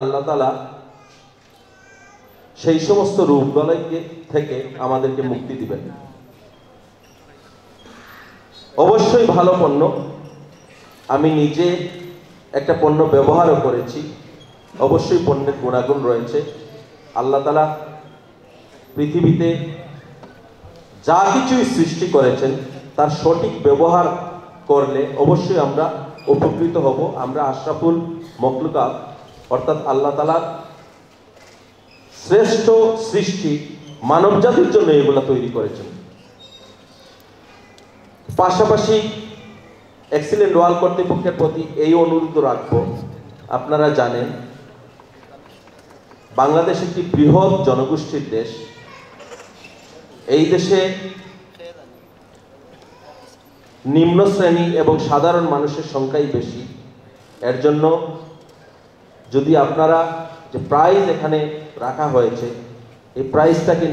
আল্লাহ তাআলা সেই সমস্ত রূপগুলোকে থেকে আমাদেরকে মুক্তি দিবেন। অবশ্যই ভালো পণ্য, আমি নিজে একটা পণ্য ব্যবহারও করেছি, অবশ্যই পণ্যের গুণাগুণ রয়েছে। আল্লাহ তাআলা পৃথিবীতে যা কিছুই সৃষ্টি করেছেন তার সঠিক ব্যবহার করলে অবশ্যই আমরা উপকৃত হব। আমরা আশরাফুল মখলুকাত অর্থাৎ আল্লাহ তাআলার শ্রেষ্ঠ সৃষ্টি মানব জাতির জন্য এগুলা তৈরি করেছেন। পাশাপাশি এক্সিলেন্ট ওয়াল কর্তৃপক্ষের প্রতি এই অনুরোধ রাখব, আপনারা জানেন বাংলাদেশ একটি বৃহৎ জনগোষ্ঠীর দেশ। এই দেশে নিম্ন শ্রেণী এবং সাধারণ মানুষের সংখ্যাই বেশি। এর জন্য যদি আপনারা যে প্রাইজ এখানে রাখা হয়েছে এই প্রাইজটাকে